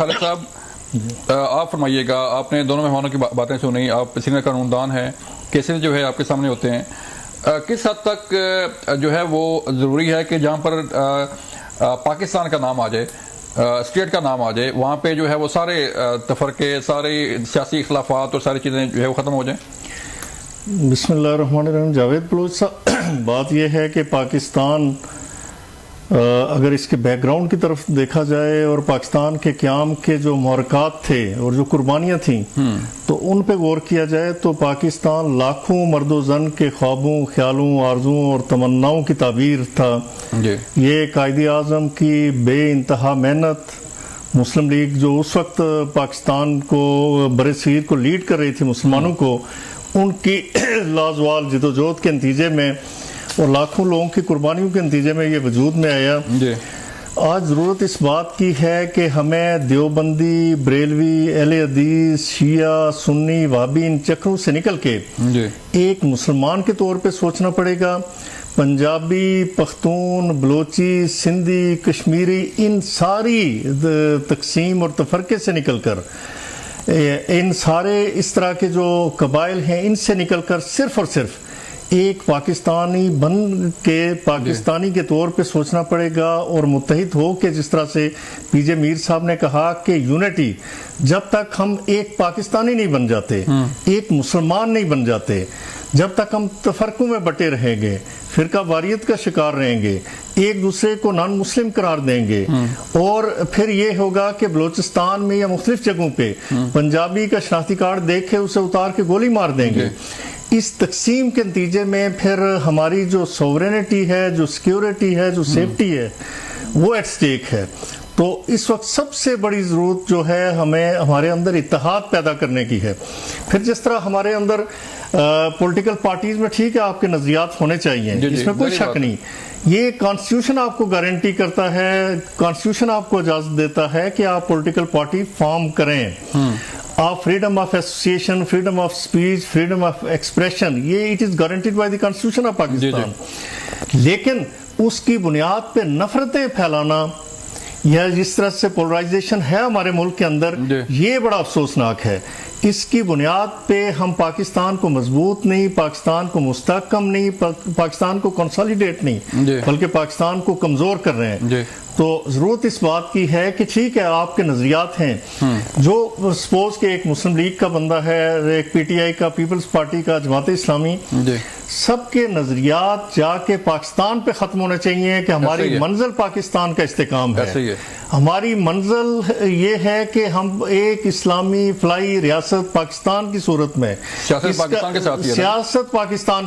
خالد صاحب آپ فرمائیے گا، آپ نے دونوں مہمانوں کی باتیں سنی، آپ سینئر قانوندان ہیں، کیسز جو ہے آپ کے سامنے ہوتے ہیں، کس حد تک جو ہے وہ ضروری ہے کہ جہاں پر پاکستان کا نام آ جائے، اسٹیٹ کا نام آ جائے، وہاں پہ جو ہے وہ سارے تفرقے، سارے سیاسی اختلافات اور ساری چیزیں جو ہے وہ ختم ہو جائیں؟ بسم اللہ الرحمن الرحیم۔ جاوید بلوچ صاحب، بات یہ ہے کہ پاکستان اگر اس کے بیک گراؤنڈ کی طرف دیکھا جائے اور پاکستان کے قیام کے جو محرکات تھے اور جو قربانیاں تھیں تو ان پہ غور کیا جائے تو پاکستان لاکھوں مرد و زن کے خوابوں، خیالوں، آرزوؤں اور تمناؤں کی تعبیر تھا۔ یہ قائد اعظم کی بے انتہا محنت، مسلم لیگ جو اس وقت پاکستان کو برصغیر کو لیڈ کر رہی تھی، مسلمانوں کو، ان کی لازوال جدوجہد کے نتیجے میں اور لاکھوں لوگوں کی قربانیوں کے نتیجے میں یہ وجود میں آیا۔ آج ضرورت اس بات کی ہے کہ ہمیں دیوبندی، بریلوی، اہل حدیث، شیعہ، سنی، وہابی، ان چکروں سے نکل کے ایک مسلمان کے طور پہ سوچنا پڑے گا۔ پنجابی، پختون، بلوچی، سندھی، کشمیری، ان ساری تقسیم اور تفرقے سے نکل کر، ان سارے اس طرح کے جو قبائل ہیں ان سے نکل کر صرف اور صرف ایک پاکستانی بن کے پاکستانی کے طور پہ سوچنا پڑے گا اور متحد ہو کے، جس طرح سے پی جے میر صاحب نے کہا کہ یونٹی، جب تک ہم ایک پاکستانی نہیں بن جاتے، ایک مسلمان نہیں بن جاتے، جب تک ہم تفرقوں میں بٹے رہیں گے، فرقہ واریت کا شکار رہیں گے، ایک دوسرے کو نان مسلم قرار دیں گے، اور پھر یہ ہوگا کہ بلوچستان میں یا مختلف جگہوں پہ پنجابی کا شناختی کارڈ دیکھ کے اسے اتار کے گولی مار دیں گے۔ اس تقسیم کے نتیجے میں پھر ہماری جو سوورینٹی ہے، جو سیکیورٹی ہے، جو سیفٹی ہے، وہ ایٹ سٹیک ہے۔ تو اس وقت سب سے بڑی ضرورت جو ہے ہمیں ہمارے اندر اتحاد پیدا کرنے کی ہے۔ پھر جس طرح ہمارے اندر پولیٹیکل پارٹیز میں ٹھیک ہے آپ کے نظریات ہونے چاہیے، اس میں کوئی شک نہیں، یہ کانسٹیٹیوشن آپ کو گارنٹی کرتا ہے، کانسٹیٹیوشن آپ کو اجازت دیتا ہے کہ آپ پولیٹیکل پارٹی فارم کریں، آپ freedom of association, freedom of speech, freedom of expression, یہ it is guaranteed by the constitution of Pakistan. لیکن اس کی بنیاد پہ نفرتیں پھیلانا یا جس طرح سے پولرائزیشن ہے ہمارے ملک کے اندر، یہ بڑا افسوسناک ہے۔ اس کی بنیاد پہ ہم پاکستان کو مضبوط نہیں، پاکستان کو مستحکم نہیں، پاکستان کو کنسالیڈیٹ نہیں، بلکہ پاکستان کو کمزور کر رہے ہیں۔ تو ضرورت اس بات کی ہے کہ ٹھیک ہے آپ کے نظریات ہیں، جو سپوز کہ ایک مسلم لیگ کا بندہ ہے، ایک پی ٹی آئی کا، پیپلز پارٹی کا، جماعت اسلامی، سب کے نظریات جا کے پاکستان پہ ختم ہونے چاہیے کہ ہماری منزل پاکستان کا استحکام ہے۔ ہماری منزل یہ ہے کہ ہم ایک اسلامی فلاحی ریاست پاکستان کی صورت میں، سیاست پاکستان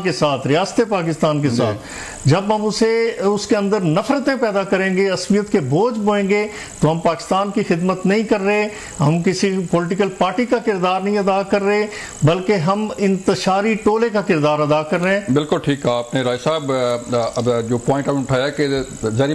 کے ساتھ، ریاست پاکستان کے ساتھ، جب ہم اس کے اندر نفرتیں پیدا کریں گے، عصبیت کے بوجھ بوئیں گے، تو ہم پاکستان کی خدمت نہیں کر رہے، ہم کسی پولیٹیکل پارٹی کا کردار نہیں ادا کر رہے، بلکہ ہم انتشاری ٹولے کا کردار ادا کر رہے ہیں۔ بالکل ٹھیک کہا آپ نے رائے صاحب۔ اب جو پوائنٹ آپ نے اٹھایا کہ